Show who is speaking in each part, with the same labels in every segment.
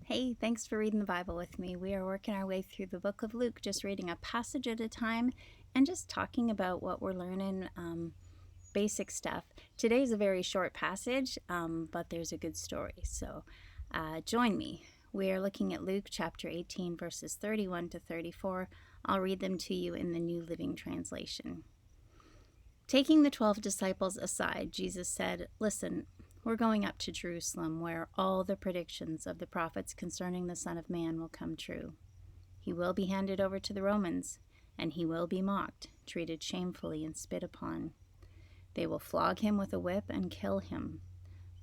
Speaker 1: Hey, thanks for reading the Bible with me. We are working our way through the book of Luke, just reading a passage at a time and just talking about what we're learning, basic stuff. Today's a very short passage, but there's a good story. So join me. We are looking at Luke chapter 18, verses 31 to 34. I'll read them to you in the New Living Translation. Taking the 12 disciples aside, Jesus said, "Listen, we're going up to Jerusalem, where all the predictions of the prophets concerning the Son of Man will come true. He will be handed over to the Romans, and he will be mocked, treated shamefully, and spit upon. They will flog him with a whip and kill him.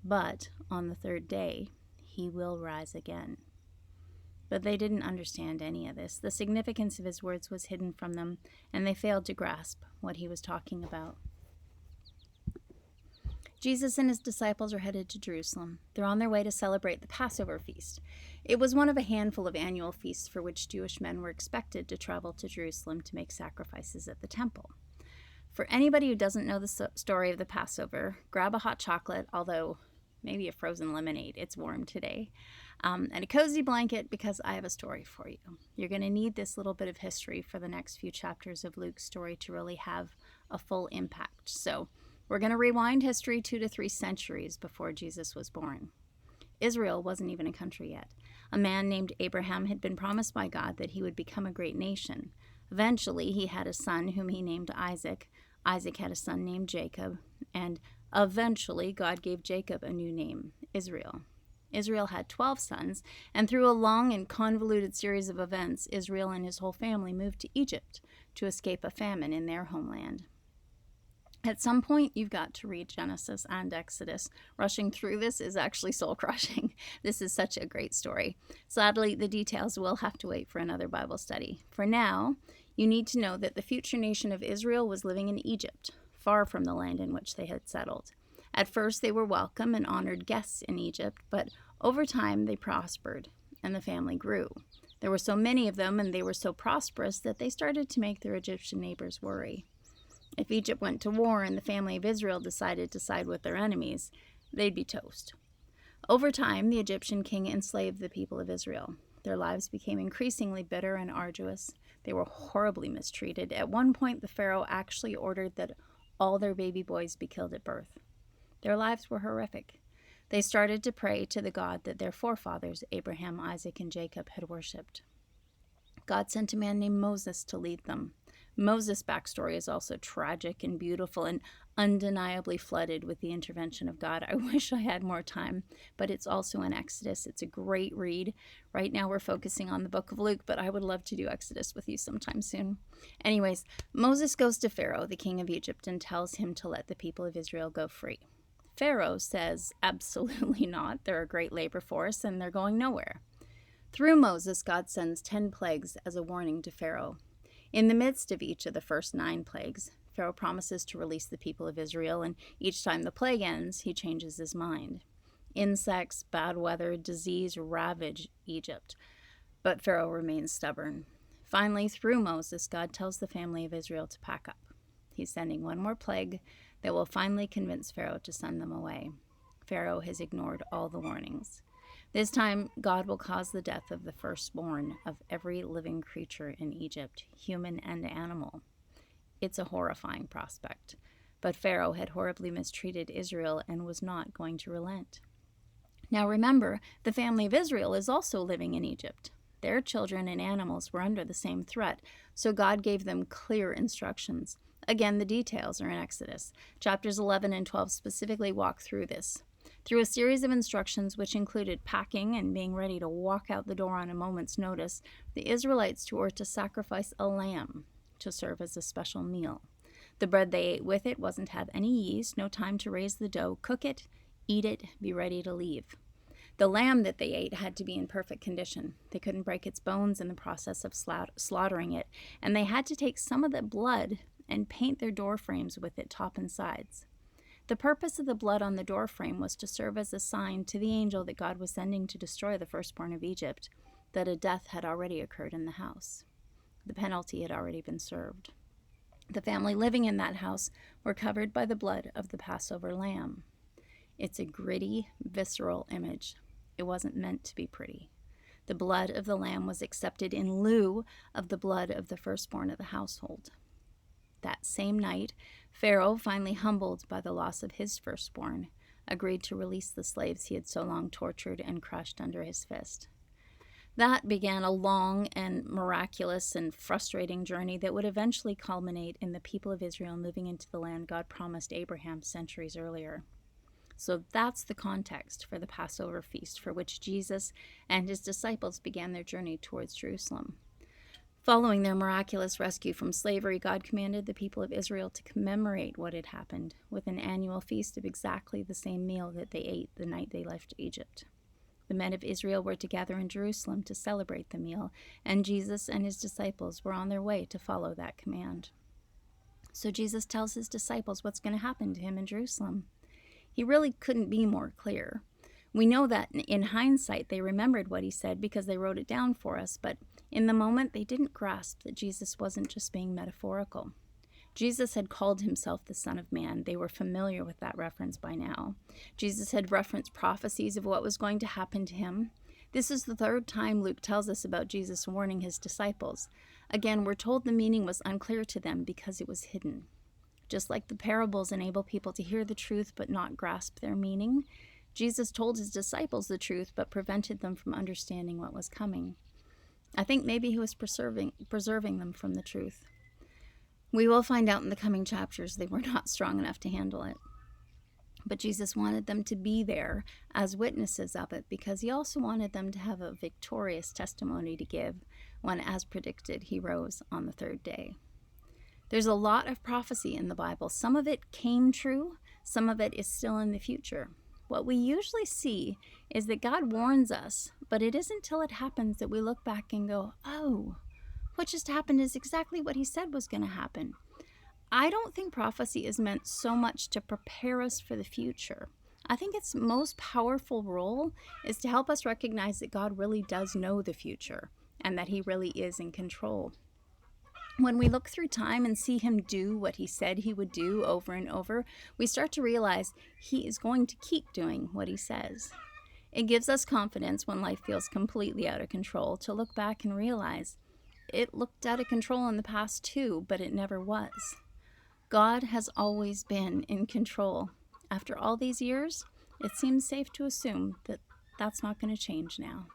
Speaker 1: But on the third day, he will rise again." But they didn't understand any of this. The significance of his words was hidden from them, and they failed to grasp what he was talking about. Jesus and his disciples are headed to Jerusalem. They're on their way to celebrate the Passover feast. It was one of a handful of annual feasts for which Jewish men were expected to travel to Jerusalem to make sacrifices at the temple. For anybody who doesn't know the story of the Passover, grab a hot chocolate, although maybe a frozen lemonade. It's warm today. And a cozy blanket, because I have a story for you. You're going to need this little bit of history for the next few chapters of Luke's story to really have a full impact. So we're going to rewind history 2 to 3 centuries before Jesus was born. Israel wasn't even a country yet. A man named Abraham had been promised by God that he would become a great nation. Eventually, he had a son whom he named Isaac. Isaac had a son named Jacob. And eventually, God gave Jacob a new name, Israel. Israel had 12 sons, and through a long and convoluted series of events, Israel and his whole family moved to Egypt to escape a famine in their homeland. At some point, you've got to read Genesis and Exodus. Rushing through this is actually soul-crushing. This is such a great story. Sadly, the details will have to wait for another Bible study. For now, you need to know that the future nation of Israel was living in Egypt, far from the land in which they had settled. At first, they were welcome and honored guests in Egypt, but over time, they prospered, and the family grew. There were so many of them, and they were so prosperous that they started to make their Egyptian neighbors worry. If Egypt went to war and the family of Israel decided to side with their enemies, they'd be toast. Over time, the Egyptian king enslaved the people of Israel. Their lives became increasingly bitter and arduous. They were horribly mistreated. At one point, the Pharaoh actually ordered that all their baby boys be killed at birth. Their lives were horrific. They started to pray to the God that their forefathers, Abraham, Isaac, and Jacob, had worshipped. God sent a man named Moses to lead them. Moses' backstory is also tragic and beautiful and undeniably flooded with the intervention of God. I wish I had more time, but it's also in Exodus. It's a great read. Right now we're focusing on the book of Luke, but I would love to do Exodus with you sometime soon. Anyways, Moses goes to Pharaoh, the king of Egypt, and tells him to let the people of Israel go free. Pharaoh says, absolutely not. They're a great labor force and they're going nowhere. Through Moses, God sends 10 plagues as a warning to Pharaoh. In the midst of each of the first 9 plagues, Pharaoh promises to release the people of Israel, and each time the plague ends, he changes his mind. Insects, bad weather, disease ravage Egypt, but Pharaoh remains stubborn. Finally, through Moses, God tells the family of Israel to pack up. He's sending one more plague that will finally convince Pharaoh to send them away. Pharaoh has ignored all the warnings. This time, God will cause the death of the firstborn of every living creature in Egypt, human and animal. It's a horrifying prospect, but Pharaoh had horribly mistreated Israel and was not going to relent. Now remember, the family of Israel is also living in Egypt. Their children and animals were under the same threat, so God gave them clear instructions. Again, the details are in Exodus. Chapters 11 and 12 specifically walk through this. Through a series of instructions which included packing and being ready to walk out the door on a moment's notice, the Israelites were to sacrifice a lamb to serve as a special meal. The bread they ate with it wasn't to have any yeast, no time to raise the dough, cook it, eat it, be ready to leave. The lamb that they ate had to be in perfect condition. They couldn't break its bones in the process of slaughtering it, and they had to take some of the blood and paint their door frames with it, top and sides. The purpose of the blood on the doorframe was to serve as a sign to the angel that God was sending to destroy the firstborn of Egypt that a death had already occurred in the house. The penalty had already been served. The family living in that house were covered by the blood of the Passover lamb. It's a gritty, visceral image. It wasn't meant to be pretty. The blood of the lamb was accepted in lieu of the blood of the firstborn of the household. That same night, Pharaoh, finally humbled by the loss of his firstborn, agreed to release the slaves he had so long tortured and crushed under his fist. That began a long and miraculous and frustrating journey that would eventually culminate in the people of Israel moving into the land God promised Abraham centuries earlier. So that's the context for the Passover feast, for which Jesus and his disciples began their journey towards Jerusalem. Following their miraculous rescue from slavery, God commanded the people of Israel to commemorate what had happened with an annual feast of exactly the same meal that they ate the night they left Egypt. The men of Israel were to gather in Jerusalem to celebrate the meal, and Jesus and his disciples were on their way to follow that command. So Jesus tells his disciples what's going to happen to him in Jerusalem. He really couldn't be more clear. We know that in hindsight they remembered what he said because they wrote it down for us, but in the moment they didn't grasp that Jesus wasn't just being metaphorical. Jesus had called himself the Son of Man. They were familiar with that reference by now. Jesus had referenced prophecies of what was going to happen to him. This is the third time Luke tells us about Jesus warning his disciples. Again, we're told the meaning was unclear to them because it was hidden. Just like the parables enable people to hear the truth but not grasp their meaning, Jesus told his disciples the truth but prevented them from understanding what was coming. I think maybe he was preserving them from the truth. We will find out in the coming chapters they were not strong enough to handle it. But Jesus wanted them to be there as witnesses of it because he also wanted them to have a victorious testimony to give when, as predicted, he rose on the third day. There's a lot of prophecy in the Bible. Some of it came true, some of it is still in the future. What we usually see is that God warns us, but it isn't until it happens that we look back and go, oh, what just happened is exactly what he said was going to happen. I don't think prophecy is meant so much to prepare us for the future. I think its most powerful role is to help us recognize that God really does know the future and that he really is in control. When we look through time and see him do what he said he would do over and over, we start to realize he is going to keep doing what he says. It gives us confidence when life feels completely out of control to look back and realize it looked out of control in the past too, but it never was. God has always been in control. After all these years, it seems safe to assume that that's not going to change now.